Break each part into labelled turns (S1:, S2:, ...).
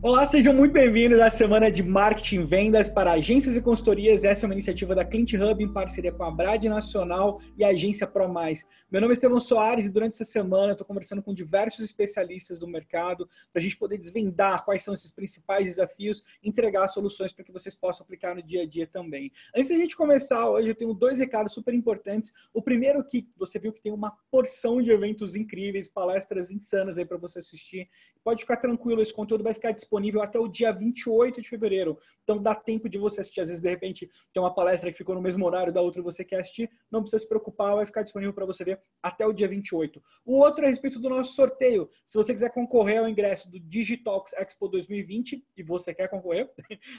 S1: Olá, sejam muito bem-vindos à semana de Marketing e Vendas para agências e consultorias. Essa é uma iniciativa da Clint Hub em parceria com a Brad Nacional e a agência ProMais. Meu nome é Estevão Soares e durante essa semana estou conversando com diversos especialistas do mercado para a gente poder desvendar quais são esses principais desafios e entregar soluções para que vocês possam aplicar no dia a dia também. Antes da gente começar hoje, eu tenho dois recados super importantes. O primeiro que você viu que tem uma porção de eventos incríveis, palestras insanas aí para você assistir. Pode ficar tranquilo, esse conteúdo vai ficar disponível até o dia 28 de fevereiro. Então dá tempo de você assistir. Às vezes, de repente, tem uma palestra que ficou no mesmo horário da outra e você quer assistir. Não precisa se preocupar, vai ficar disponível para você ver até o dia 28. O outro é a respeito do nosso sorteio. Se você quiser concorrer ao ingresso do Digitalks Expo 2020 e você quer concorrer,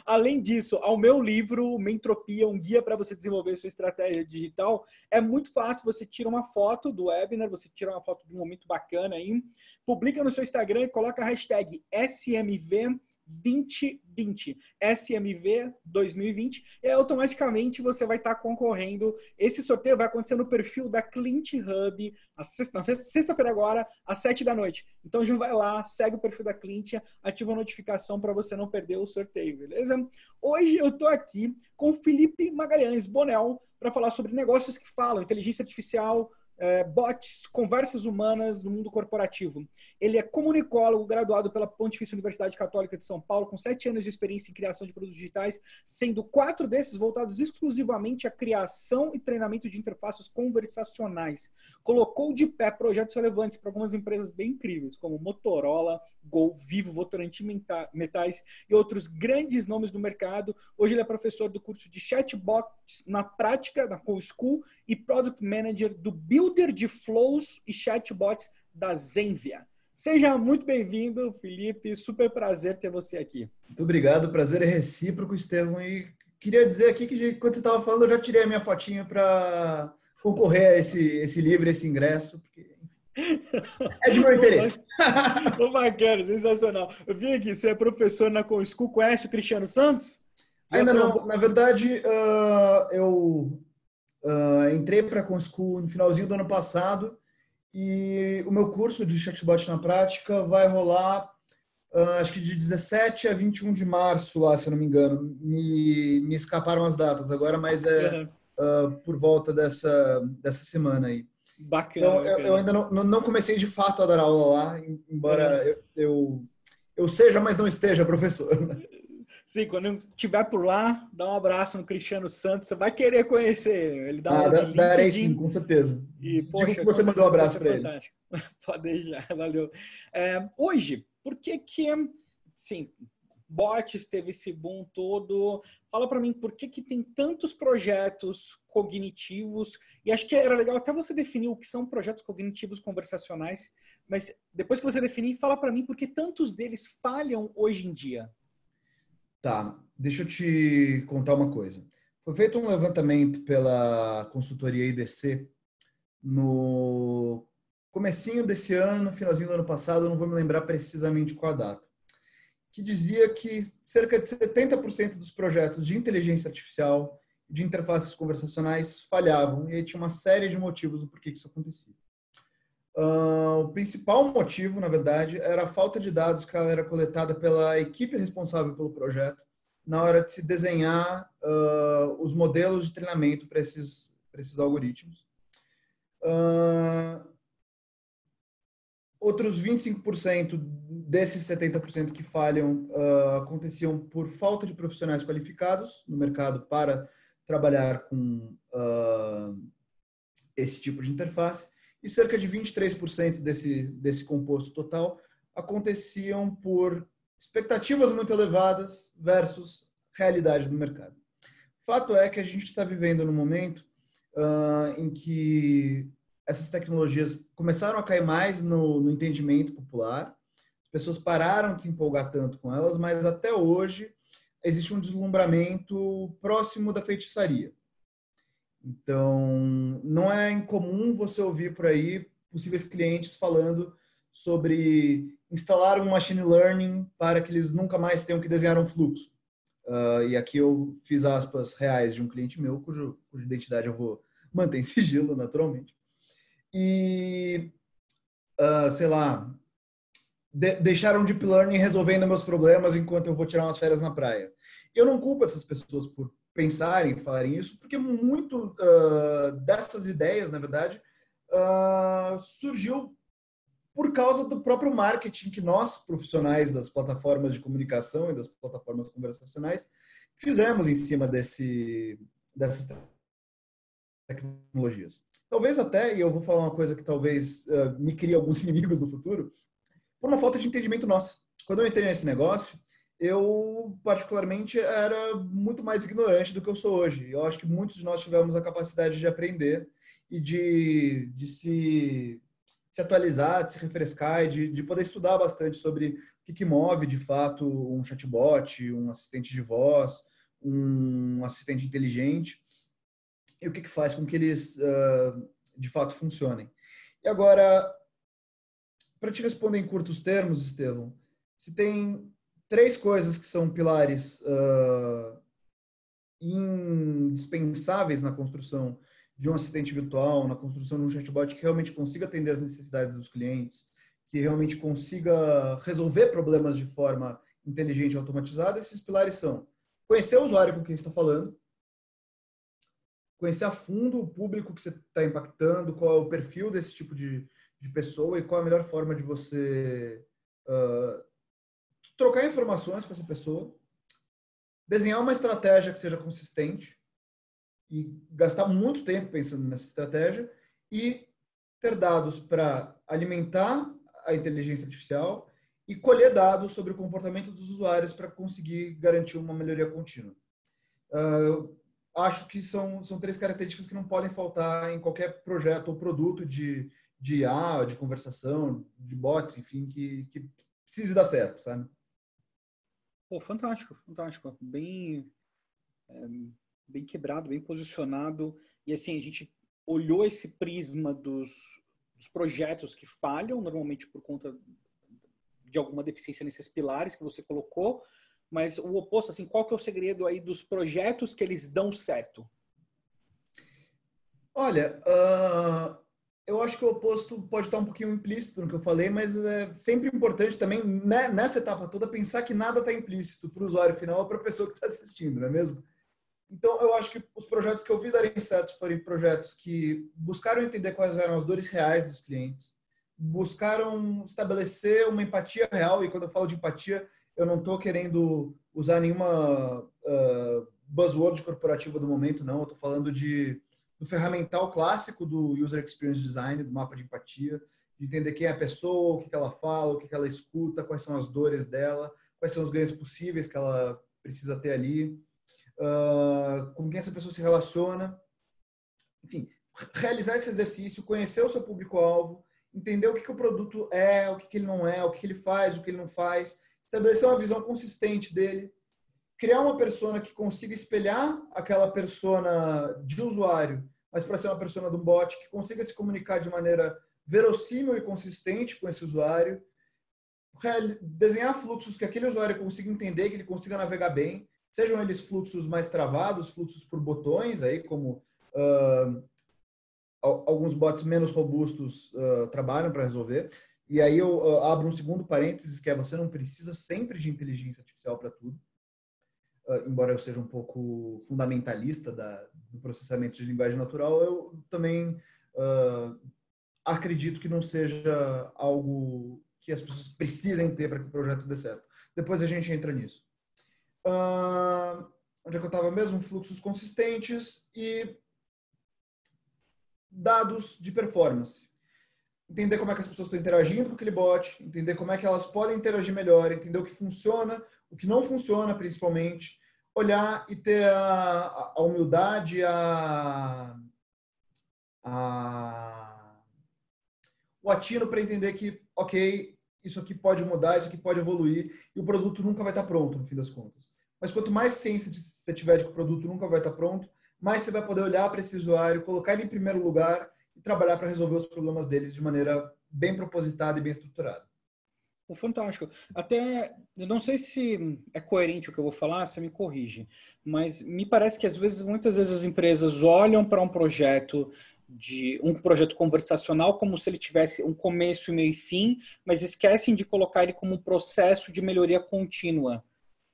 S1: além disso, ao meu livro Mentropia, um guia para você desenvolver sua estratégia digital, é muito fácil. Você tira uma foto do webinar, você tira uma foto de um momento bacana aí, publica no seu Instagram e coloca a hashtag SMV2020, SMV 2020, e automaticamente você vai estar concorrendo. Esse sorteio vai acontecer no perfil da Clint Hub, na sexta-feira agora, às 7 da noite. Então já vai lá, segue o perfil da Clint, ativa a notificação para você não perder o sorteio, beleza? Hoje eu estou aqui com o Felipe Magalhães Bonel para falar sobre negócios que falam, inteligência artificial, bots, conversas humanas no mundo corporativo. Ele é comunicólogo, graduado pela Pontifícia Universidade Católica de São Paulo, com 7 anos de experiência em criação de produtos digitais, sendo 4 desses voltados exclusivamente à criação e treinamento de interfaces conversacionais. Colocou de pé projetos relevantes para algumas empresas bem incríveis, como Motorola, Gol, Vivo, Votorantim Metais e outros grandes nomes do mercado. Hoje ele é professor do curso de chatbots na prática, na CoSchool, e Product Manager do Builder de Flows e Chatbots da Zenvia. Seja muito bem-vindo, Felipe. Super prazer ter você aqui.
S2: Muito obrigado. O prazer é recíproco, Estevão. E queria dizer aqui que, quando você estava falando, eu já tirei a minha fotinha para concorrer a esse livro, esse ingresso, porque é de meu interesse.
S1: Bacana, sensacional. Eu vi aqui, você é professor na CoSchool, conhece o Cristiano Santos?
S2: Ainda não. Na verdade, eu entrei para a CoSchool no finalzinho do ano passado e o meu curso de chatbot na prática vai rolar, acho que de 17 a 21 de março, lá, se eu não me engano. Me escaparam as datas agora, mas por volta dessa semana aí.
S1: Bacana,
S2: Então,
S1: bacana.
S2: eu ainda não comecei de fato a dar aula lá, embora eu seja, mas não esteja professor.
S1: Sim, quando eu estiver por lá, dá um abraço no Cristiano Santos, você vai querer conhecer ele. Ele dá aula de
S2: Darei sim,
S1: LinkedIn.
S2: com certeza.
S1: E,
S2: Digo que
S1: poxa, com
S2: você mandou um
S1: certeza vai
S2: abraço
S1: ser
S2: para ele.
S1: fantástico. Pode deixar, valeu. Hoje, por que sim, bots teve esse boom todo? Fala para mim, por que tem tantos projetos cognitivos? E acho que era legal até você definir o que são projetos cognitivos conversacionais, mas depois que você definir, fala para mim por que tantos deles falham hoje em dia.
S2: Tá, deixa eu te contar uma coisa. Foi feito um levantamento pela consultoria IDC no comecinho desse ano, finalzinho do ano passado, eu não vou me lembrar precisamente qual a data, que dizia que cerca de 70% dos projetos de inteligência artificial, de interfaces conversacionais, falhavam, e aí tinha uma série de motivos do porquê que isso acontecia. O principal motivo, na verdade, era a falta de dados que ela era coletada pela equipe responsável pelo projeto na hora de se desenhar os modelos de treinamento para esses algoritmos. Outros 25% desses 70% que falham aconteciam por falta de profissionais qualificados no mercado para trabalhar com esse tipo de interface, e cerca de 23% desse composto total aconteciam por expectativas muito elevadas versus realidade do mercado. Fato é que a gente está vivendo num momento em que essas tecnologias começaram a cair mais no entendimento popular, as pessoas pararam de se empolgar tanto com elas, mas até hoje existe um deslumbramento próximo da feitiçaria. Então, não é incomum você ouvir por aí possíveis clientes falando sobre instalar um machine learning para que eles nunca mais tenham que desenhar um fluxo. E aqui eu fiz aspas reais de um cliente meu, cuja identidade eu vou manter em sigilo, naturalmente. E, sei lá, deixaram Deep Learning resolvendo meus problemas enquanto eu vou tirar umas férias na praia. Eu não culpo essas pessoas por pensarem, falarem isso, porque muito dessas ideias, na verdade, surgiu por causa do próprio marketing que nós, profissionais das plataformas de comunicação e das plataformas conversacionais, fizemos em cima dessas tecnologias. Talvez até, e eu vou falar uma coisa que talvez me crie alguns inimigos no futuro, por uma falta de entendimento nossa. Quando eu entrei nesse negócio, eu particularmente era muito mais ignorante do que eu sou hoje. Eu acho que muitos de nós tivemos a capacidade de aprender e de se atualizar, de se refrescar e de poder estudar bastante sobre o que move de fato um chatbot, um assistente de voz, um assistente inteligente e o que faz com que eles de fato funcionem. E agora, para te responder em curtos termos, Estevão, se tem 3 coisas que são pilares indispensáveis na construção de um assistente virtual, na construção de um chatbot que realmente consiga atender as necessidades dos clientes, que realmente consiga resolver problemas de forma inteligente e automatizada, esses pilares são conhecer o usuário com quem você está falando, conhecer a fundo o público que você está impactando, qual é o perfil desse tipo de pessoa e qual é a melhor forma de você trocar informações com essa pessoa, desenhar uma estratégia que seja consistente e gastar muito tempo pensando nessa estratégia e ter dados para alimentar a inteligência artificial e colher dados sobre o comportamento dos usuários para conseguir garantir uma melhoria contínua. Acho que são 3 características que não podem faltar em qualquer projeto ou produto de IA, de conversação, de bots, enfim, que precise dar certo, sabe?
S1: Pô, fantástico, fantástico. Bem quebrado, bem posicionado. E assim, a gente olhou esse prisma dos projetos que falham, normalmente por conta de alguma deficiência nesses pilares que você colocou, mas o oposto, assim, qual que é o segredo aí dos projetos que eles dão certo?
S2: Olha, eu acho que o oposto pode estar um pouquinho implícito no que eu falei, mas é sempre importante também, né, nessa etapa toda, pensar que nada está implícito para o usuário final ou para a pessoa que está assistindo, não é mesmo? Então, eu acho que os projetos que eu vi darem certo foram projetos que buscaram entender quais eram as dores reais dos clientes, buscaram estabelecer uma empatia real, e quando eu falo de empatia, eu não estou querendo usar nenhuma buzzword corporativa do momento, não, eu estou falando do ferramental clássico do User Experience Design, do mapa de empatia, de entender quem é a pessoa, o que ela fala, o que ela escuta, quais são as dores dela, quais são os ganhos possíveis que ela precisa ter ali, com quem essa pessoa se relaciona. Enfim, realizar esse exercício, conhecer o seu público-alvo, entender o que o produto é, o que ele não é, o que ele faz, o que ele não faz, estabelecer uma visão consistente dele, criar uma persona que consiga espelhar aquela persona de usuário, mas para ser uma persona de um bot, que consiga se comunicar de maneira verossímil e consistente com esse usuário, desenhar fluxos que aquele usuário consiga entender, que ele consiga navegar bem, sejam eles fluxos mais travados, fluxos por botões, aí como alguns bots menos robustos trabalham para resolver. E aí eu abro um segundo parênteses, que é você não precisa sempre de inteligência artificial para tudo. Embora eu seja um pouco fundamentalista do processamento de linguagem natural, eu também acredito que não seja algo que as pessoas precisem ter para que o projeto dê certo. Depois a gente entra nisso. Onde é que eu estava mesmo? Fluxos consistentes e dados de performance. Entender como é que as pessoas estão interagindo com aquele bot, entender como é que elas podem interagir melhor, entender o que funciona, o que não funciona, principalmente. Olhar e ter a humildade, o atino para entender que, ok, isso aqui pode mudar, isso aqui pode evoluir, e o produto nunca vai estar pronto, no fim das contas. Mas quanto mais ciência você tiver de que o produto nunca vai estar pronto, mais você vai poder olhar para esse usuário, colocar ele em primeiro lugar e trabalhar para resolver os problemas dele de maneira bem propositada e bem estruturada.
S1: Fantástico. Até, eu não sei se é coerente o que eu vou falar, você me corrige, mas me parece que muitas vezes as empresas olham para um projeto de um projeto conversacional como se ele tivesse um começo, meio e fim, mas esquecem de colocar ele como um processo de melhoria contínua.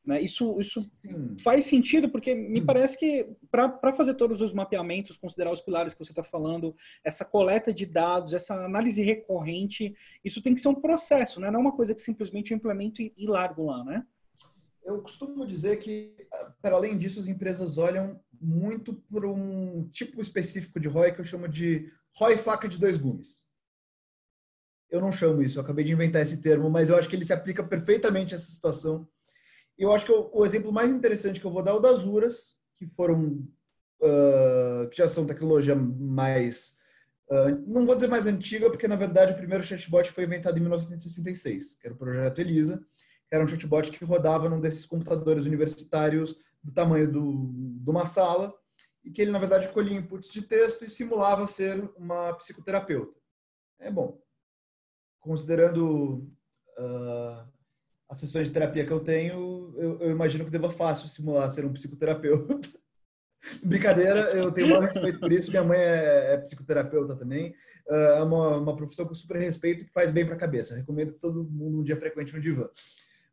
S1: Né? Isso
S2: Sim.
S1: faz sentido, porque me parece que para fazer todos os mapeamentos, considerar os pilares que você está falando, essa coleta de dados, essa análise recorrente, isso tem que ser um processo, né? Não é uma coisa que simplesmente eu implemento e largo lá, né?
S2: Eu costumo dizer que, para além disso, as empresas olham muito por um tipo específico de ROI que eu chamo de ROI faca de dois gumes. Eu não chamo isso, eu acabei de inventar esse termo, mas eu acho que ele se aplica perfeitamente a essa situação. Eu acho que o exemplo mais interessante que eu vou dar é o das URAS, que foram, que já são tecnologia mais, não vou dizer mais antiga, porque na verdade o primeiro chatbot foi inventado em 1966, que era o projeto ELISA, que era um chatbot que rodava num desses computadores universitários do tamanho de uma sala, e que ele na verdade colhia inputs de texto e simulava ser uma psicoterapeuta. É bom, considerando as sessões de terapia que eu tenho, eu imagino que deva fácil simular ser um psicoterapeuta. Brincadeira, eu tenho muito respeito por isso. Minha mãe é psicoterapeuta também. É uma profissão que eu super respeito e que faz bem para a cabeça. Recomendo que todo mundo um dia frequente no divã.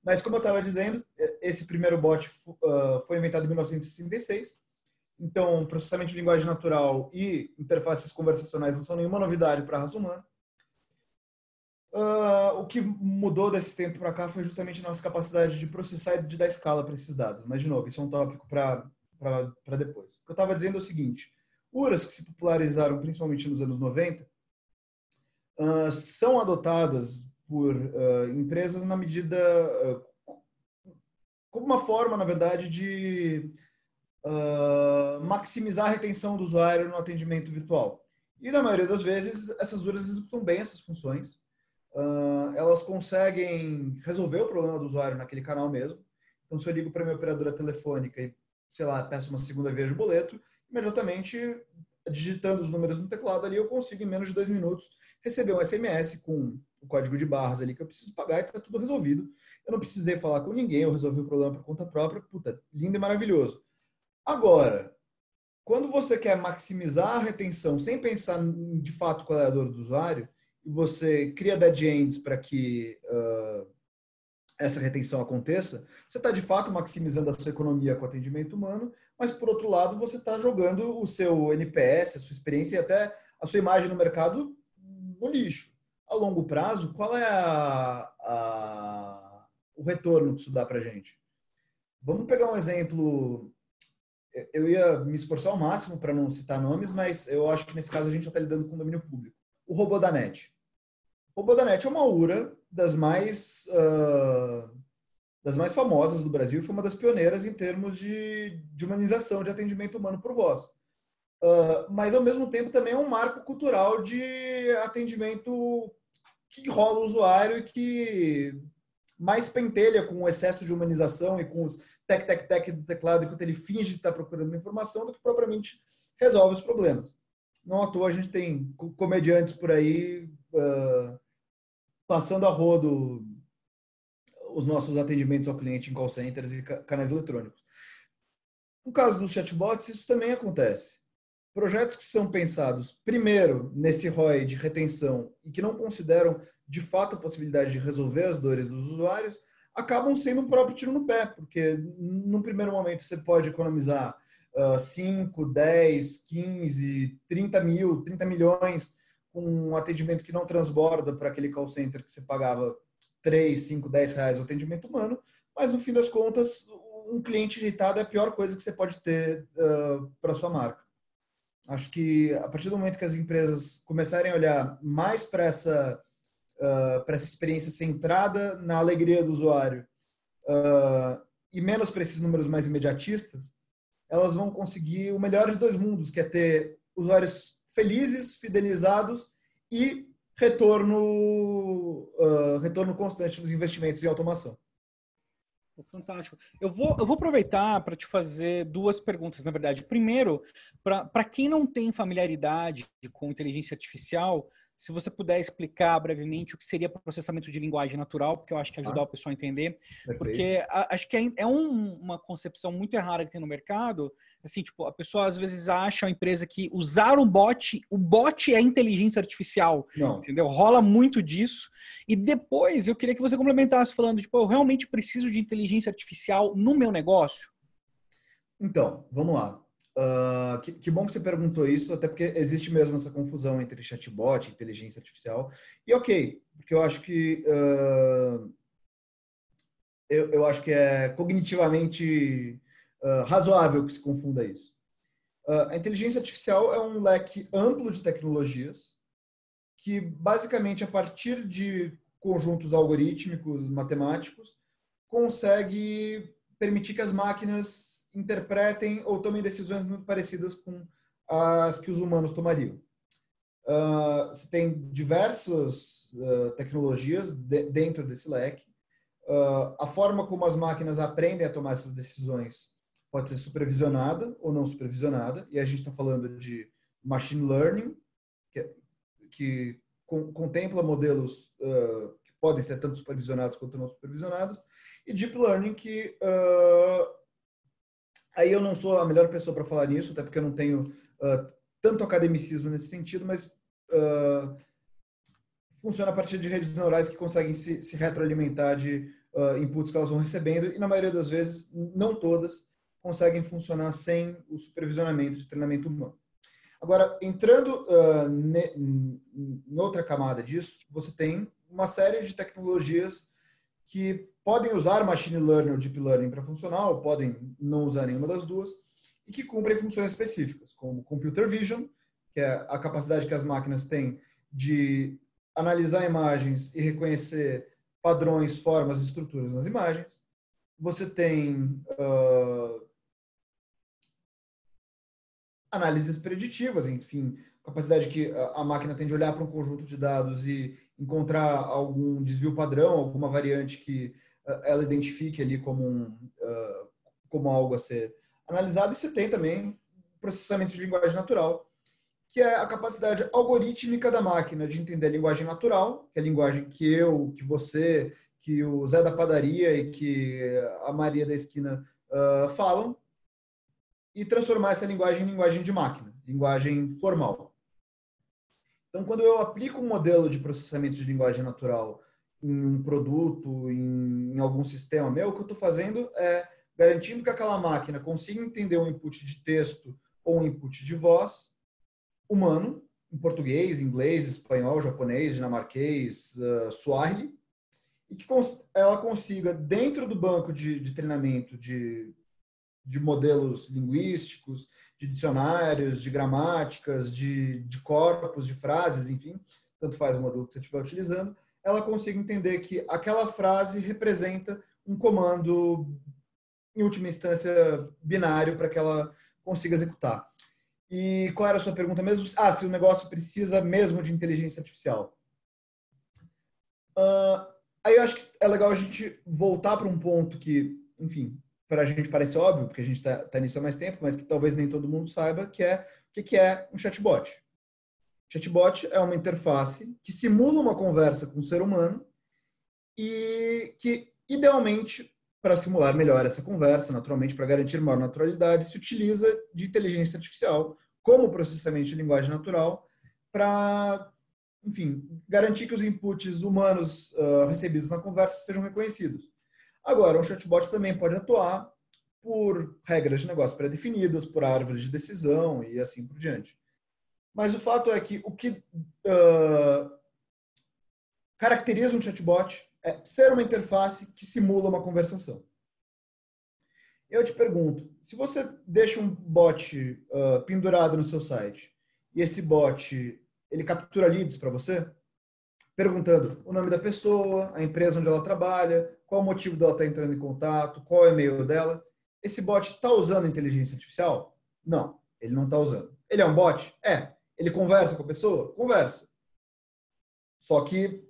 S2: Mas, como eu estava dizendo, esse primeiro bot foi inventado em 1966. Então, processamento de linguagem natural e interfaces conversacionais não são nenhuma novidade para a raça humana. O que mudou desse tempo para cá foi justamente a nossa capacidade de processar e de dar escala para esses dados. Mas, de novo, isso é um tópico para depois. O que eu estava dizendo é o seguinte: URAs que se popularizaram principalmente nos anos 90 são adotadas por empresas na medida como uma forma, na verdade, de maximizar a retenção do usuário no atendimento virtual. E, na maioria das vezes, essas URAs executam bem essas funções. Elas conseguem resolver o problema do usuário naquele canal mesmo. Então, se eu ligo para a minha operadora telefônica e, sei lá, peço uma segunda via de boleto, imediatamente, digitando os números no teclado ali, eu consigo, em menos de 2 minutos, receber um SMS com o código de barras ali que eu preciso pagar e está tudo resolvido. Eu não precisei falar com ninguém, eu resolvi o problema por conta própria. Puta, lindo e maravilhoso. Agora, quando você quer maximizar a retenção sem pensar de fato qual é a dor do usuário, e você cria dead ends para que essa retenção aconteça, você está de fato maximizando a sua economia com o atendimento humano, mas por outro lado você está jogando o seu NPS, a sua experiência e até a sua imagem no mercado no lixo. A longo prazo, qual é o retorno que isso dá para a gente? Vamos pegar um exemplo. Eu ia me esforçar ao máximo para não citar nomes, mas eu acho que nesse caso a gente já está lidando com o domínio público. O robô da NET. O robô da NET é uma URA das mais famosas do Brasil e foi uma das pioneiras em termos de humanização de atendimento humano por voz. Mas, ao mesmo tempo, também é um marco cultural de atendimento que rola o usuário e que mais pentelha com o excesso de humanização e com os tec do teclado, enquanto ele finge estar procurando uma informação, do que propriamente resolve os problemas. Não à toa a gente tem comediantes por aí passando a rodo os nossos atendimentos ao cliente em call centers e canais eletrônicos. No caso dos chatbots, isso também acontece. Projetos que são pensados, primeiro, nesse ROI de retenção e que não consideram, de fato, a possibilidade de resolver as dores dos usuários, acabam sendo um próprio tiro no pé, porque, num primeiro momento, você pode economizar 5, 10, 15, 30 milhões com um atendimento que não transborda para aquele call center que você pagava 3, 5, 10 reais o atendimento humano, mas, no fim das contas, um cliente irritado é a pior coisa que você pode ter para sua marca. Acho que a partir do momento que as empresas começarem a olhar mais para essa experiência centrada na alegria do usuário e menos para esses números mais imediatistas, elas vão conseguir o melhor de dois mundos, que é ter usuários felizes, fidelizados e retorno constante dos investimentos em automação.
S1: Fantástico. Eu vou aproveitar para te fazer duas perguntas, na verdade. Primeiro, para quem não tem familiaridade com inteligência artificial, se você puder explicar brevemente o que seria processamento de linguagem natural, porque eu acho que ajuda o pessoal a entender.
S2: Perfeito.
S1: Porque acho que é uma concepção muito errada que tem no mercado, Assim, tipo, a pessoa às vezes acha, a empresa, que usar um bot, o bot é inteligência artificial,
S2: Não.
S1: entendeu? Rola muito disso. E depois eu queria que você complementasse falando, tipo, eu realmente preciso de inteligência artificial no meu negócio?
S2: Então, vamos lá. Que bom que você perguntou isso, até porque existe mesmo essa confusão entre chatbot e inteligência artificial. E ok, porque eu acho que eu acho que é cognitivamente razoável que se confunda isso. A inteligência artificial é um leque amplo de tecnologias que, basicamente, a partir de conjuntos algorítmicos, matemáticos, consegue permitir que as máquinas interpretem ou tomem decisões muito parecidas com as que os humanos tomariam. Você tem diversas tecnologias dentro desse leque. A forma como as máquinas aprendem a tomar essas decisões pode ser supervisionada ou não supervisionada, e a gente está falando de machine learning, que contempla modelos que podem ser tanto supervisionados quanto não supervisionados, e deep learning, que aí eu não sou a melhor pessoa para falar nisso, até porque eu não tenho tanto academicismo nesse sentido, mas funciona a partir de redes neurais que conseguem se retroalimentar de inputs que elas vão recebendo, e na maioria das vezes, não todas, conseguem funcionar sem o supervisionamento de treinamento humano. Agora, entrando em outra camada disso, você tem uma série de tecnologias que podem usar machine learning ou deep learning para funcionar, ou podem não usar nenhuma das duas, e que cumprem funções específicas, como computer vision, que é a capacidade que as máquinas têm de analisar imagens e reconhecer padrões, formas e estruturas nas imagens. Você tem análises preditivas, enfim, capacidade que a máquina tem de olhar para um conjunto de dados e encontrar algum desvio padrão, alguma variante que ela identifique ali como algo a ser analisado. E você tem também processamento de linguagem natural, que é a capacidade algorítmica da máquina de entender a linguagem natural, que é a linguagem que eu, que você, que o Zé da padaria e que a Maria da esquina falam, e transformar essa linguagem em linguagem de máquina, linguagem formal. Então, quando eu aplico um modelo de processamento de linguagem natural em um produto, em algum sistema meu, o que eu estou fazendo é garantindo que aquela máquina consiga entender um input de texto ou um input de voz humano, em português, inglês, espanhol, japonês, dinamarquês, Swahili, e que ela consiga, dentro do banco de treinamento de modelos linguísticos, de dicionários, de gramáticas, de corpos, de frases, enfim, tanto faz o modelo que você estiver utilizando, ela consiga entender que aquela frase representa um comando, em última instância, binário, para que ela consiga executar. E qual era a sua pergunta mesmo? Se o negócio precisa mesmo de inteligência artificial. Aí eu acho que é legal a gente voltar para um ponto que, enfim, para a gente parece óbvio, porque a gente está nisso há mais tempo, mas que talvez nem todo mundo saiba, que é o que é um chatbot. Chatbot é uma interface que simula uma conversa com um ser humano e que, idealmente, para simular melhor essa conversa, naturalmente, para garantir maior naturalidade, se utiliza de inteligência artificial como processamento de linguagem natural para, enfim, garantir que os inputs humanos recebidos na conversa sejam reconhecidos. Agora, um chatbot também pode atuar por regras de negócio pré-definidas, por árvores de decisão e assim por diante. Mas o fato é que o que caracteriza um chatbot é ser uma interface que simula uma conversação. Eu te pergunto, se você deixa um bot pendurado no seu site e esse bot ele captura leads para você, perguntando o nome da pessoa, a empresa onde ela trabalha, qual o motivo dela estar entrando em contato, qual é o e-mail dela. Esse bot está usando inteligência artificial? Não, ele não está usando. Ele é um bot? É. Ele conversa com a pessoa? Conversa. Só que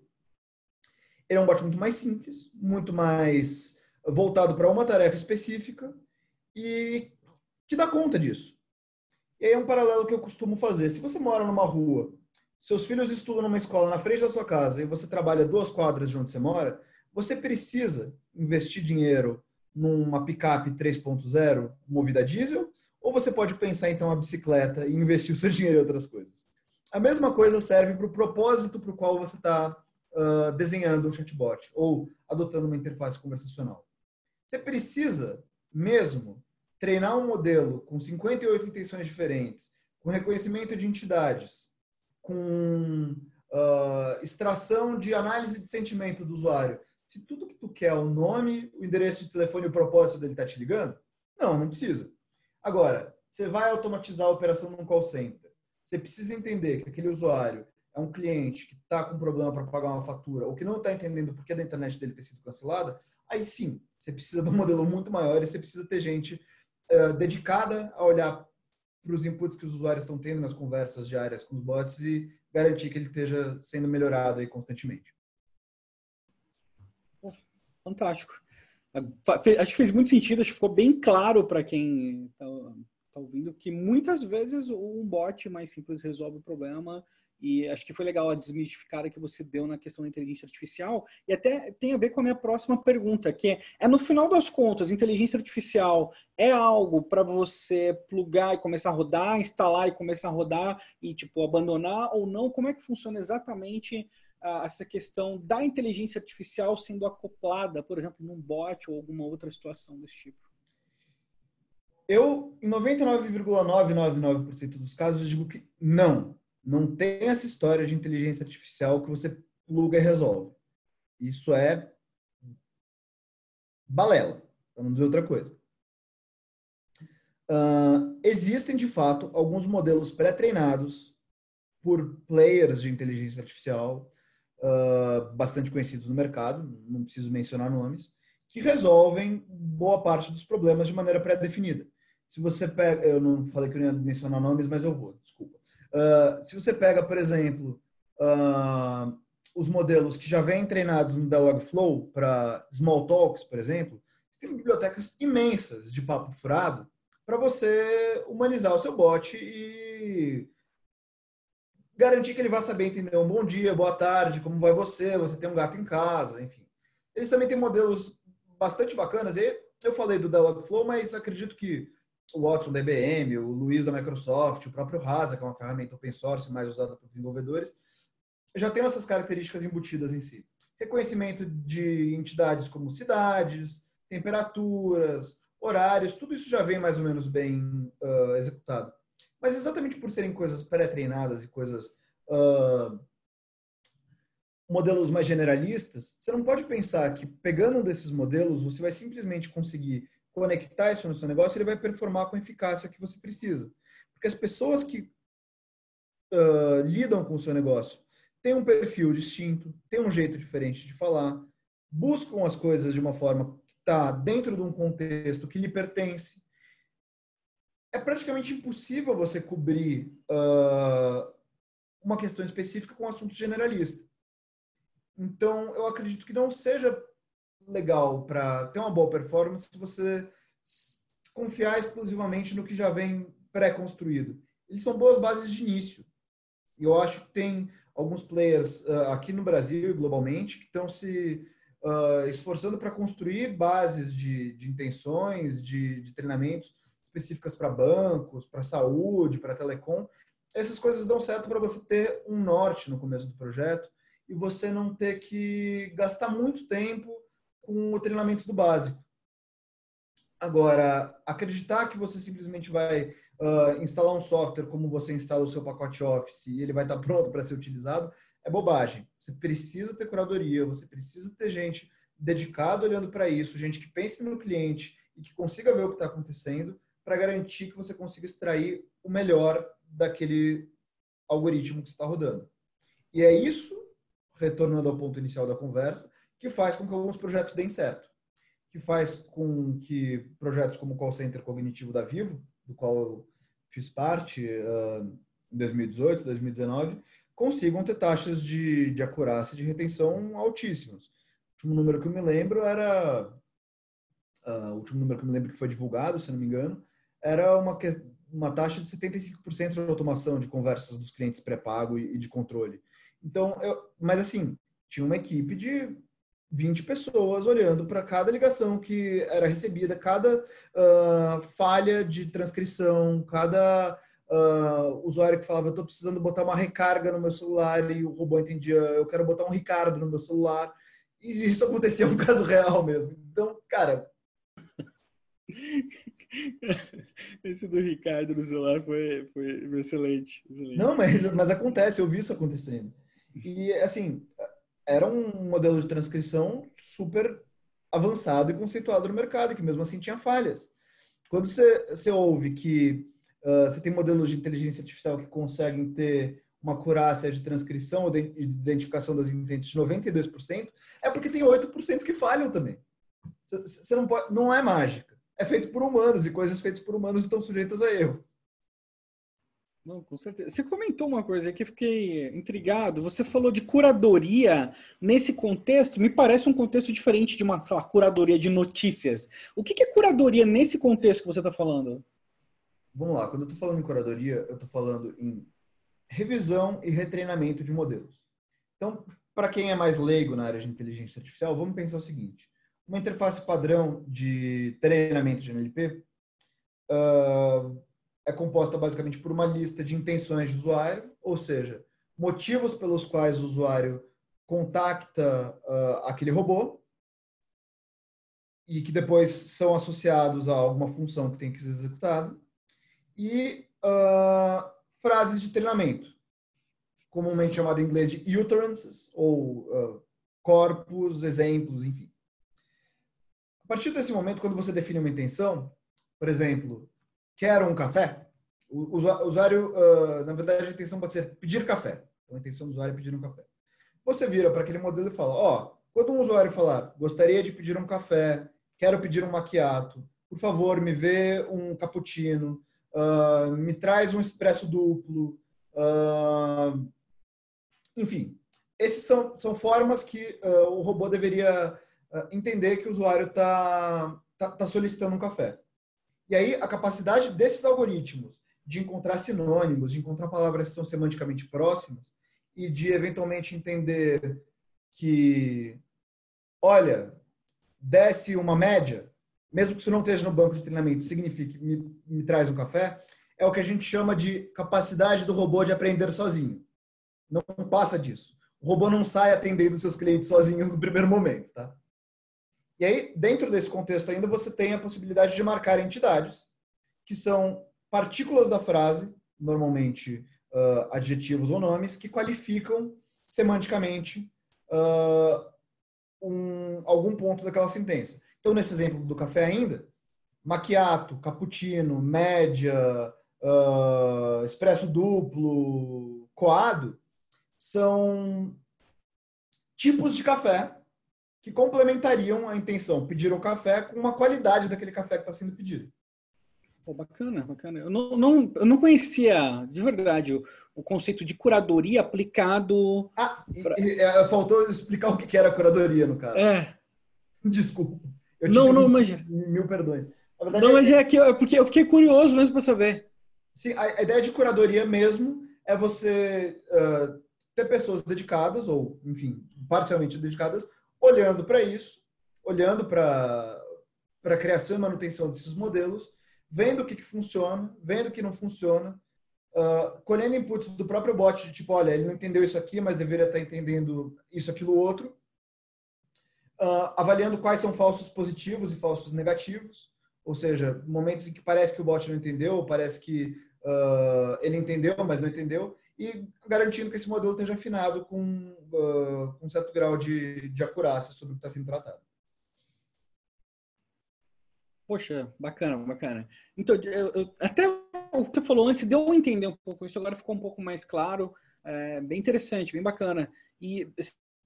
S2: ele é um bot muito mais simples, muito mais voltado para uma tarefa específica e que dá conta disso. E aí é um paralelo que eu costumo fazer. Se você mora numa rua, seus filhos estudam numa escola na frente da sua casa e você trabalha 2 quadras de onde você mora, você precisa investir dinheiro numa picape 3.0 movida a diesel ou você pode pensar então a bicicleta e investir o seu dinheiro em outras coisas. A mesma coisa serve para o propósito para o qual você está desenhando um chatbot ou adotando uma interface conversacional. Você precisa mesmo treinar um modelo com 58 intenções diferentes, com reconhecimento de entidades, com extração de análise de sentimento do usuário. Se tudo que tu quer é o nome, o endereço de telefone e o propósito dele estar te ligando, não precisa. Agora, você vai automatizar a operação num call center. Você precisa entender que aquele usuário é um cliente que está com problema para pagar uma fatura ou que não está entendendo o porquê da internet dele ter sido cancelada, aí sim, você precisa de um modelo muito maior e você precisa ter gente dedicada a olhar para os inputs que os usuários estão tendo nas conversas diárias com os bots e garantir que ele esteja sendo melhorado aí constantemente.
S1: Fantástico. Acho que fez muito sentido, acho que ficou bem claro para quem está ouvindo que muitas vezes um bot mais simples resolve o problema. E acho que foi legal a desmistificada que você deu na questão da inteligência artificial. E até tem a ver com a minha próxima pergunta, que é no final das contas, inteligência artificial é algo para você plugar e começar a rodar, instalar e começar a rodar e tipo abandonar ou não? Como é que funciona exatamente essa questão da inteligência artificial sendo acoplada, por exemplo, num bot ou alguma outra situação desse tipo?
S2: Eu, em 99,999% dos casos, digo que não tem essa história de inteligência artificial que você pluga e resolve. Isso é balela, para não dizer outra coisa. Existem, de fato, alguns modelos pré-treinados por players de inteligência artificial bastante conhecidos no mercado, não preciso mencionar nomes, que resolvem boa parte dos problemas de maneira pré-definida. Se você pega, eu não falei que eu não ia mencionar nomes, mas eu vou, desculpa. Se você pega, por exemplo, os modelos que já vêm treinados no Dialogflow para small talks, por exemplo, você tem bibliotecas imensas de papo furado para você humanizar o seu bot e garantir que ele vai saber entender um bom dia, boa tarde, como vai você tem um gato em casa, enfim. Eles também têm modelos bastante bacanas. E eu falei do Dialogflow, mas acredito que o Watson da IBM, o Luiz da Microsoft, o próprio Rasa, que é uma ferramenta open source mais usada por desenvolvedores, já tem essas características embutidas em si. Reconhecimento de entidades como cidades, temperaturas, horários, tudo isso já vem mais ou menos bem executado. Mas exatamente por serem coisas pré-treinadas e coisas modelos mais generalistas, você não pode pensar que pegando um desses modelos, você vai simplesmente conseguir conectar isso no seu negócio e ele vai performar com a eficácia que você precisa. Porque as pessoas que lidam com o seu negócio têm um perfil distinto, têm um jeito diferente de falar, buscam as coisas de uma forma que está dentro de um contexto que lhe pertence. É praticamente impossível você cobrir uma questão específica com um assunto generalista. Então, eu acredito que não seja legal para ter uma boa performance se você confiar exclusivamente no que já vem pré-construído. Eles são boas bases de início. E eu acho que tem alguns players aqui no Brasil e globalmente que estão se esforçando para construir bases de intenções, de treinamentos específicas para bancos, para saúde, para telecom. Essas coisas dão certo para você ter um norte no começo do projeto e você não ter que gastar muito tempo com o treinamento do básico. Agora, acreditar que você simplesmente vai instalar um software como você instala o seu pacote Office e ele vai estar pronto para ser utilizado é bobagem. Você precisa ter curadoria, você precisa ter gente dedicada olhando para isso, gente que pense no cliente e que consiga ver o que está acontecendo para garantir que você consiga extrair o melhor daquele algoritmo que está rodando. E é isso, retornando ao ponto inicial da conversa, que faz com que alguns projetos deem certo. Que faz com que projetos como o Call Center Cognitivo da Vivo, do qual eu fiz parte em 2018, 2019, consigam ter taxas de acurácia e de retenção altíssimas. O último número que eu me lembro era... o último número que eu me lembro que foi divulgado, se não me engano, era uma taxa de 75% de automação de conversas dos clientes pré-pago e de controle. Então, mas assim, tinha uma equipe de 20 pessoas olhando para cada ligação que era recebida, cada falha de transcrição, cada usuário que falava, eu estou precisando botar uma recarga no meu celular, e o robô entendia, eu quero botar um Ricardo no meu celular. E isso acontecia um caso real mesmo. Então, cara...
S1: Esse do Ricardo no celular foi excelente.
S2: Não, mas acontece, eu vi isso acontecendo. E, assim, era um modelo de transcrição super avançado e conceituado no mercado, que mesmo assim tinha falhas. Quando você ouve que você tem modelos de inteligência artificial que conseguem ter uma acurácia de transcrição ou de identificação das intentes de 92%, é porque tem 8% que falham também. Você não pode, não é mágica. É feito por humanos, e coisas feitas por humanos estão sujeitas a erros.
S1: Não, com certeza. Você comentou uma coisa aí que eu fiquei intrigado. Você falou de curadoria nesse contexto. Me parece um contexto diferente de uma, sei lá, curadoria de notícias. O que é curadoria nesse contexto que você está falando?
S2: Vamos lá. Quando eu estou falando em curadoria, eu estou falando em revisão e retreinamento de modelos. Então, para quem é mais leigo na área de inteligência artificial, vamos pensar o seguinte. Uma interface padrão de treinamento de NLP é composta basicamente por uma lista de intenções de usuário, ou seja, motivos pelos quais o usuário contacta aquele robô e que depois são associados a alguma função que tem que ser executada, e frases de treinamento, comumente chamado em inglês de utterances, ou corpos, exemplos, enfim. A partir desse momento, quando você define uma intenção, por exemplo, quero um café, o usuário, na verdade, a intenção pode ser pedir café. Então, a intenção do usuário é pedir um café. Você vira para aquele modelo e fala, quando um usuário falar, gostaria de pedir um café, quero pedir um macchiato, por favor, me vê um cappuccino, me traz um expresso duplo, enfim, essas são formas que o robô deveria entender que o usuário está solicitando um café. E aí, a capacidade desses algoritmos de encontrar sinônimos, de encontrar palavras que são semanticamente próximas e de, eventualmente, entender que, olha, desce uma média, mesmo que isso não esteja no banco de treinamento, significa me traz um café, é o que a gente chama de capacidade do robô de aprender sozinho. Não passa disso. O robô não sai atendendo seus clientes sozinhos no primeiro momento, tá? E aí, dentro desse contexto ainda, você tem a possibilidade de marcar entidades, que são partículas da frase, normalmente adjetivos ou nomes, que qualificam semanticamente algum ponto daquela sentença. Então, nesse exemplo do café ainda, macchiato, cappuccino, média, expresso duplo, coado, são tipos de café que complementariam a intenção, pedir um café com uma qualidade daquele café que está sendo pedido.
S1: Pô, bacana, bacana. Eu não conhecia, de verdade, o conceito de curadoria aplicado...
S2: Faltou explicar o que era curadoria, no caso. Desculpa. Eu te
S1: não, imagina.
S2: Mil perdões. Na verdade,
S1: não, mas porque eu fiquei curioso mesmo para saber.
S2: Sim, a ideia de curadoria mesmo é você ter pessoas dedicadas, ou, enfim, parcialmente dedicadas, olhando para isso, olhando para a criação e manutenção desses modelos, vendo o que funciona, vendo o que não funciona, colhendo inputs do próprio bot, de tipo, olha, ele não entendeu isso aqui, mas deveria estar entendendo isso, aquilo, outro, avaliando quais são falsos positivos e falsos negativos, ou seja, momentos em que parece que o bot não entendeu, parece que ele entendeu, mas não entendeu, e garantindo que esse modelo esteja afinado com um certo grau de acurácia sobre o que está sendo tratado.
S1: Poxa, bacana, bacana. Então, até o que você falou antes deu a entender um pouco isso, agora ficou um pouco mais claro, bem interessante, bem bacana. E,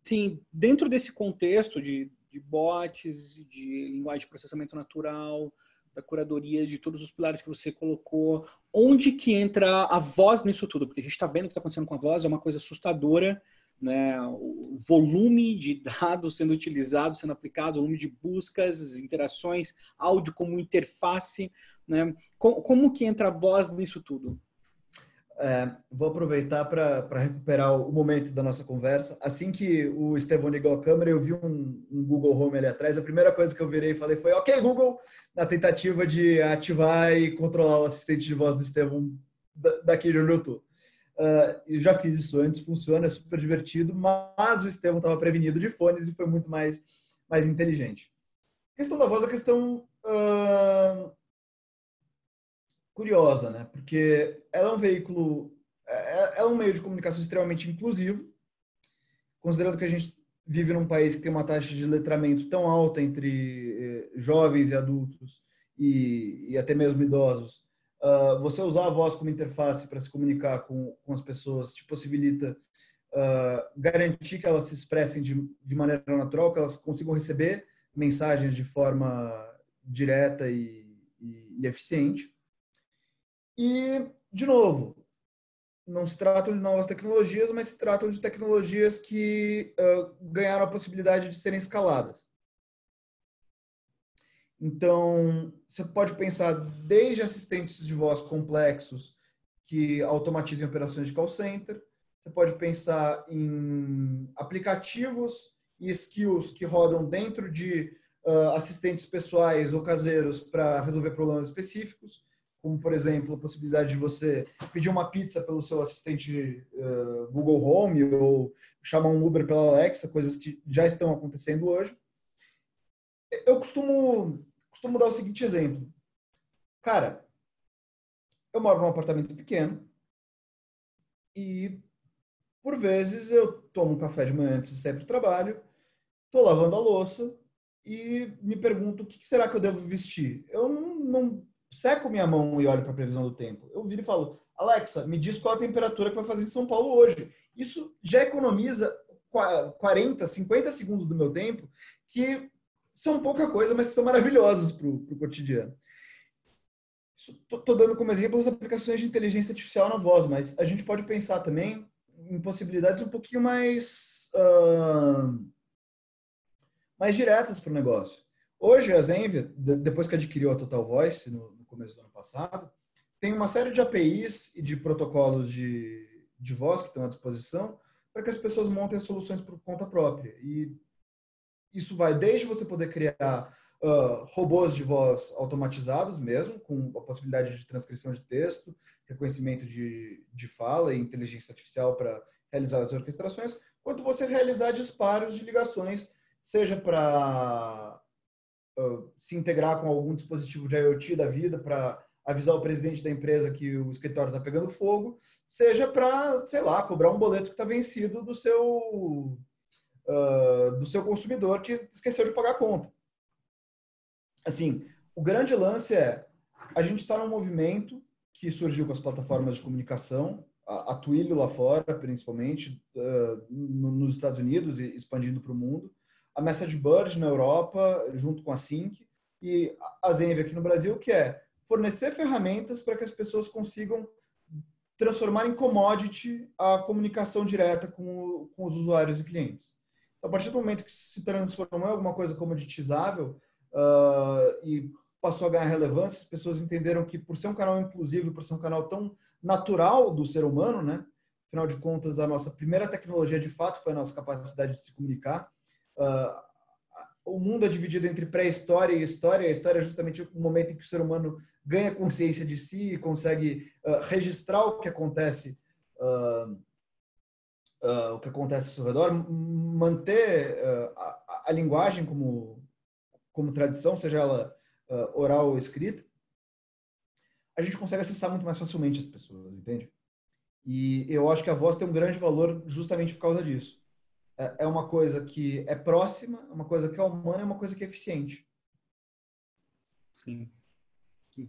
S1: assim, dentro desse contexto de bots, de linguagem de processamento natural, da curadoria, de todos os pilares que você colocou, onde que entra a voz nisso tudo? Porque a gente está vendo o que está acontecendo com a voz, é uma coisa assustadora, né? O volume de dados sendo utilizados, sendo aplicados, o volume de buscas, interações, áudio como interface, né? Como que entra a voz nisso tudo?
S2: Vou aproveitar para recuperar o momento da nossa conversa. Assim que o Estevão ligou a câmera, eu vi um Google Home ali atrás. A primeira coisa que eu virei e falei foi OK, Google, na tentativa de ativar e controlar o assistente de voz do Estevão daqui de onde eu estou. Eu já fiz isso antes, funciona, é super divertido, mas o Estevão estava prevenido de fones e foi muito mais inteligente. A questão da voz é uma questão curiosa, né? Porque ela é um veículo, é um meio de comunicação extremamente inclusivo, considerando que a gente vive num país que tem uma taxa de letramento tão alta entre jovens e adultos e até mesmo idosos. Você usar a voz como interface para se comunicar com as pessoas te possibilita garantir que elas se expressem de maneira natural, que elas consigam receber mensagens de forma direta e eficiente. E, de novo, não se tratam de novas tecnologias, mas se tratam de tecnologias que ganharam a possibilidade de serem escaladas. Então, você pode pensar desde assistentes de voz complexos que automatizem operações de call center, você pode pensar em aplicativos e skills que rodam dentro de assistentes pessoais ou caseiros para resolver problemas específicos, como, por exemplo, a possibilidade de você pedir uma pizza pelo seu assistente Google Home ou chamar um Uber pela Alexa, coisas que já estão acontecendo hoje. Eu costumo dar o seguinte exemplo. Cara, eu moro num apartamento pequeno e, por vezes, eu tomo um café de manhã antes de sair para o trabalho, estou lavando a louça e me pergunto o que será que eu devo vestir. Eu não seco minha mão e olho para a previsão do tempo. Eu viro e falo, Alexa, me diz qual a temperatura que vai fazer em São Paulo hoje. Isso já economiza 40, 50 segundos do meu tempo, que são pouca coisa, mas são maravilhosos para o cotidiano. Estou dando como exemplo as aplicações de inteligência artificial na voz, mas a gente pode pensar também em possibilidades um pouquinho mais diretas para o negócio. Hoje, a Zenvia, depois que adquiriu a Total Voice no começo do ano passado, tem uma série de APIs e de protocolos de voz que estão à disposição para que as pessoas montem soluções por conta própria. E isso vai desde você poder criar robôs de voz automatizados mesmo, com a possibilidade de transcrição de texto, reconhecimento de fala e inteligência artificial para realizar as orquestrações, quanto você realizar disparos de ligações, seja para se integrar com algum dispositivo de IoT da vida, para avisar o presidente da empresa que o escritório está pegando fogo, seja para, sei lá, cobrar um boleto que está vencido do seu consumidor que esqueceu de pagar a conta. Assim, o grande lance é, a gente está num movimento que surgiu com as plataformas de comunicação, a Twilio lá fora, principalmente, nos Estados Unidos e expandindo para o mundo, a MessageBird na Europa, junto com a Sync, e a Zenvia aqui no Brasil, que é fornecer ferramentas para que as pessoas consigam transformar em commodity a comunicação direta com os usuários e clientes. Então, a partir do momento que se transformou em alguma coisa comoditizável e passou a ganhar relevância, as pessoas entenderam que, por ser um canal inclusivo, por ser um canal tão natural do ser humano, né? Afinal de contas, a nossa primeira tecnologia, de fato, foi a nossa capacidade de se comunicar. O mundo é dividido entre pré-história e história. A história é justamente o momento em que o ser humano ganha consciência de si e consegue registrar o que acontece ao seu redor, manter a linguagem como tradição, seja ela oral ou escrita, a gente consegue acessar muito mais facilmente as pessoas, entende? E eu acho que a voz tem um grande valor justamente por causa disso. É uma coisa que é próxima, é uma coisa que é humana, é uma coisa que é eficiente.
S1: Sim.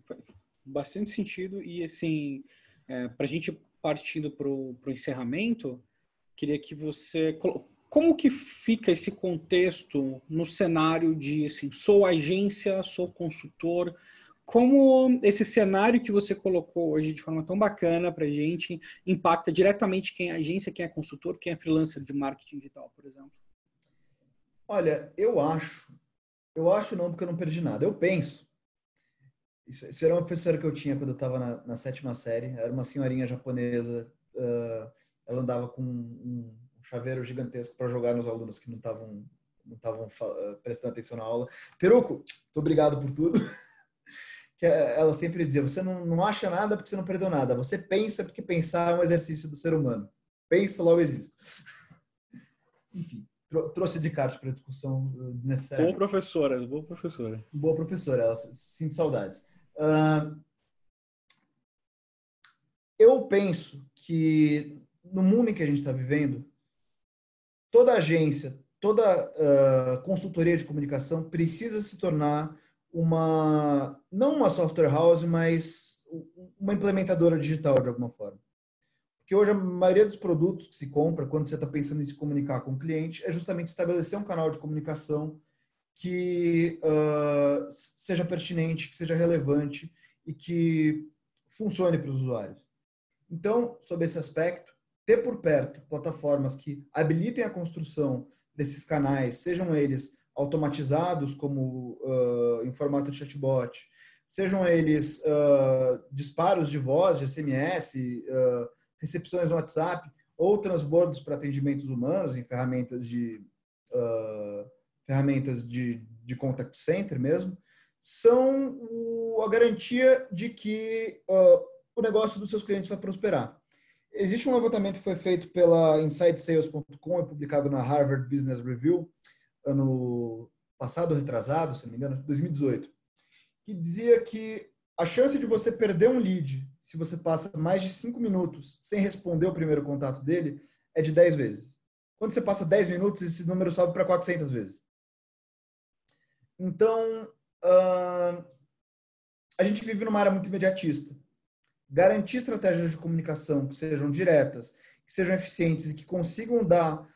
S1: Faz bastante sentido. E, assim, para a gente partindo para o encerramento, queria que você... Como que fica esse contexto no cenário de, assim, sou agência, sou consultor? Como esse cenário que você colocou hoje de forma tão bacana para a gente impacta diretamente quem é agência, quem é consultor, quem é freelancer de marketing digital, por exemplo?
S2: Olha, eu acho não, porque eu não perdi nada. Eu penso Isso era uma professora que eu tinha quando eu estava na sétima série. Era uma senhorinha japonesa. Ela andava com um chaveiro gigantesco para jogar nos alunos que não estavam prestando atenção na aula. Teruco, muito obrigado por tudo. Que ela sempre dizia, você não acha nada porque você não perdeu nada. Você pensa porque pensar é um exercício do ser humano. Pensa, logo existe. Enfim, trouxe de kart para discussão desnecessária.
S1: Boa professora, boa professora.
S2: Boa professora, ela sinto saudades. Eu penso que no mundo em que a gente está vivendo, toda agência, toda consultoria de comunicação precisa se tornar não uma software house, mas uma implementadora digital de alguma forma. Porque hoje a maioria dos produtos que se compra, quando você está pensando em se comunicar com o cliente, é justamente estabelecer um canal de comunicação que seja pertinente, que seja relevante e que funcione para os usuários. Então, sob esse aspecto, ter por perto plataformas que habilitem a construção desses canais, sejam eles automatizados, como em formato de chatbot, sejam eles disparos de voz, de SMS, recepções no WhatsApp, ou transbordos para atendimentos humanos em ferramentas de contact center mesmo, são a garantia de que o negócio dos seus clientes vai prosperar. Existe um levantamento que foi feito pela InsideSales.com e publicado na Harvard Business Review, ano passado, retrasado, se não me engano, 2018, que dizia que a chance de você perder um lead se você passa mais de 5 minutos sem responder o primeiro contato dele é de 10 vezes. Quando você passa 10 minutos, esse número sobe para 400 vezes. Então, a gente vive numa área muito imediatista. Garantir estratégias de comunicação que sejam diretas, que sejam eficientes e que consigam dar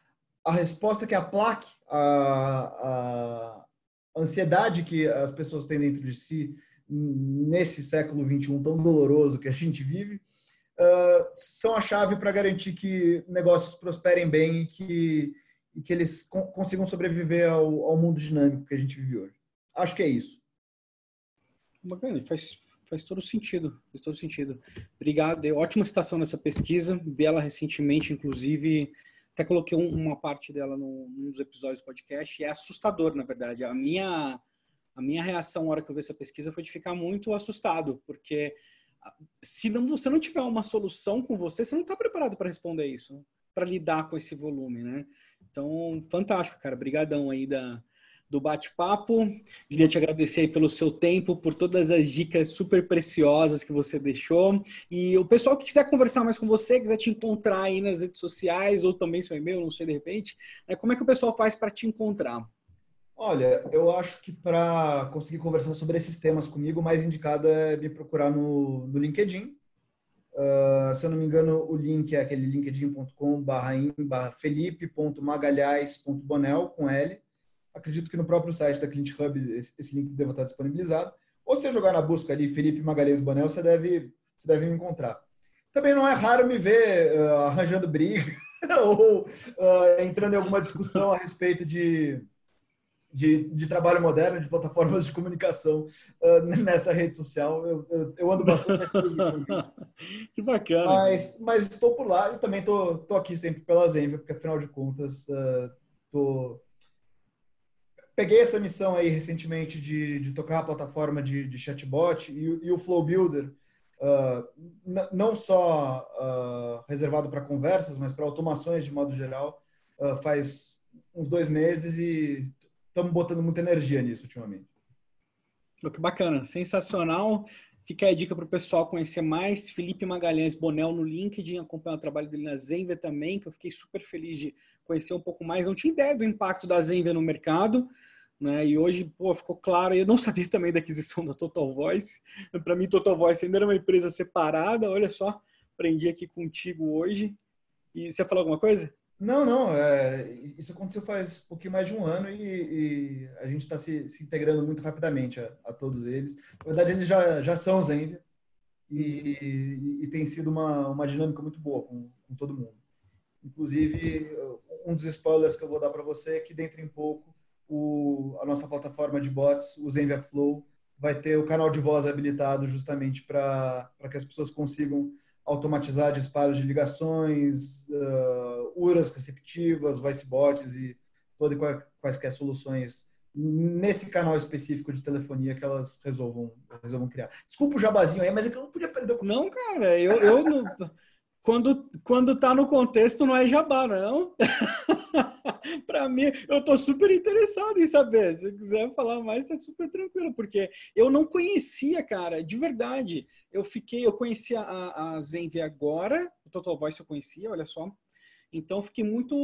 S2: a resposta que aplaque a ansiedade que as pessoas têm dentro de si nesse século XXI tão doloroso que a gente vive, são a chave para garantir que negócios prosperem bem e que eles consigam sobreviver ao mundo dinâmico que a gente vive hoje. Acho que é isso.
S1: Bacana, faz todo sentido. Faz todo sentido. Obrigado. Ótima citação nessa pesquisa. Vi ela recentemente, inclusive, até coloquei uma parte dela num dos episódios do podcast. E é assustador, na verdade. A minha reação na hora que eu vi essa pesquisa foi de ficar muito assustado, porque se você não tiver uma solução com você não está preparado para responder isso, para lidar com esse volume, né? Então, fantástico, cara. Obrigadão aí do bate-papo. Queria te agradecer aí pelo seu tempo, por todas as dicas super preciosas que você deixou. E o pessoal que quiser conversar mais com você, quiser te encontrar aí nas redes sociais, ou também seu e-mail, não sei, de repente, como é que o pessoal faz para te encontrar?
S2: Olha, eu acho que para conseguir conversar sobre esses temas comigo, o mais indicado é me procurar no LinkedIn. Se eu não me engano, o link é aquele linkedin.com/felipe.magalhães.bonel com L. Acredito que no próprio site da Clint Hub esse link deva estar disponibilizado. Ou se eu jogar na busca ali Felipe Magalhães Bonel, você deve me encontrar. Também não é raro me ver arranjando briga ou entrando em alguma discussão a respeito de trabalho moderno, de plataformas de comunicação nessa rede social. Eu ando bastante ativo.
S1: Que bacana.
S2: Mas estou por lá e também estou aqui sempre pela Zenvia, porque afinal de contas peguei essa missão aí recentemente de tocar a plataforma de chatbot e o Flow Builder, não só reservado para conversas, mas para automações de modo geral, faz uns 2 meses e estamos botando muita energia nisso ultimamente.
S1: Que bacana, sensacional. Fica aí a dica para o pessoal conhecer mais. Felipe Magalhães Bonel no LinkedIn, acompanhar o trabalho dele na Zenvia também, que eu fiquei super feliz de conhecer um pouco mais. Não tinha ideia do impacto da Zenvia no mercado, né? E hoje, ficou claro. Eu não sabia também da aquisição da Total Voice. Para mim, Total Voice ainda era uma empresa separada. Olha só, aprendi aqui contigo hoje. E você falou alguma coisa?
S2: Não. Isso aconteceu faz um pouquinho mais de um ano e a gente está se integrando muito rapidamente a todos eles. Na verdade, eles já são Zenvia e tem sido uma dinâmica muito boa com todo mundo. Inclusive, um dos spoilers que eu vou dar para você é que dentro em pouco a nossa plataforma de bots, o Zenvia Flow, vai ter o canal de voz habilitado justamente para que as pessoas consigam automatizar disparos de ligações, URAs receptivas, voice bots e todas quaisquer soluções nesse canal específico de telefonia que elas resolvam criar. Desculpa o jabazinho aí, mas é que eu não podia perder o...
S1: Não, cara, eu não... Quando tá no contexto não é jabá, não. Para mim, eu tô super interessado em saber. Se quiser falar mais, tá super tranquilo, porque eu não conhecia, cara, de verdade. Eu conhecia a Zenvi agora, o Total Voice eu conhecia, olha só. Então fiquei muito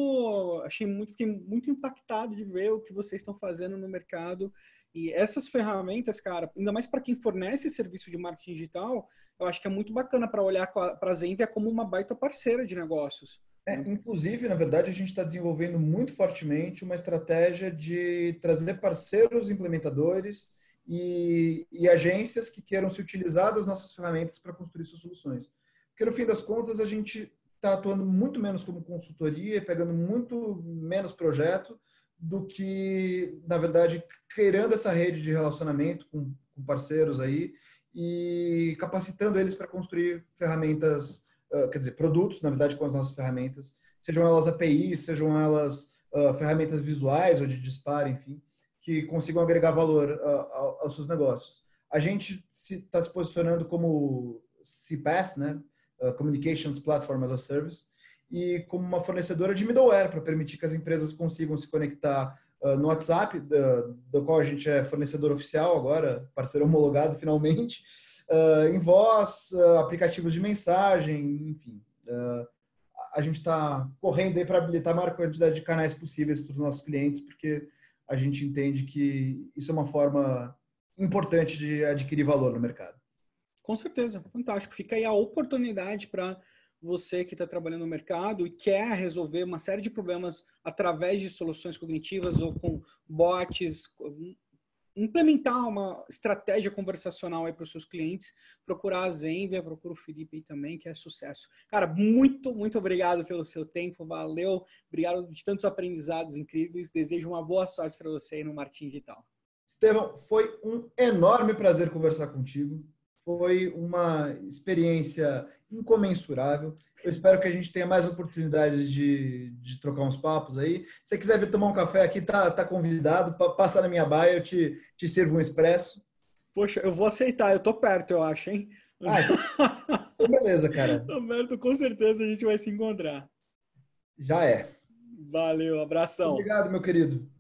S1: impactado de ver o que vocês estão fazendo no mercado. E essas ferramentas, cara, ainda mais para quem fornece serviço de marketing digital, eu acho que é muito bacana para olhar para a Zenvia como uma baita parceira de negócios.
S2: Inclusive, na verdade, a gente está desenvolvendo muito fortemente uma estratégia de trazer parceiros implementadores e agências que queiram se utilizar das nossas ferramentas para construir suas soluções. Porque, no fim das contas, a gente está atuando muito menos como consultoria, pegando muito menos projeto do que, na verdade, criando essa rede de relacionamento com parceiros aí e capacitando eles para construir ferramentas, quer dizer, produtos, na verdade, com as nossas ferramentas, sejam elas APIs, sejam elas ferramentas visuais ou de disparo, enfim, que consigam agregar valor aos seus negócios. A gente está se posicionando como CPaaS, né? Communications Platform as a Service, e como uma fornecedora de middleware para permitir que as empresas consigam se conectar no WhatsApp, do qual a gente é fornecedor oficial agora, parceiro homologado finalmente, em voz, aplicativos de mensagem, enfim. A gente está correndo aí para habilitar a maior quantidade de canais possíveis para os nossos clientes, porque a gente entende que isso é uma forma importante de adquirir valor no mercado.
S1: Com certeza, fantástico. Fica aí a oportunidade para você que está trabalhando no mercado e quer resolver uma série de problemas através de soluções cognitivas ou com bots, implementar uma estratégia conversacional aí para os seus clientes, procurar a Zenvia, procura o Felipe aí também, que é sucesso. Cara, muito obrigado pelo seu tempo, valeu, obrigado de tantos aprendizados incríveis, desejo uma boa sorte para você aí no marketing digital.
S2: Estevão, foi um enorme prazer conversar contigo. Foi uma experiência incomensurável. Eu espero que a gente tenha mais oportunidades de trocar uns papos aí. Se você quiser vir tomar um café aqui, tá convidado. Passa na minha baia, eu te sirvo um expresso.
S1: Poxa, eu vou aceitar. Eu tô perto, eu acho, hein?
S2: Então beleza, cara.
S1: Roberto, com certeza a gente vai se encontrar.
S2: Já é.
S1: Valeu, abração.
S2: Obrigado, meu querido.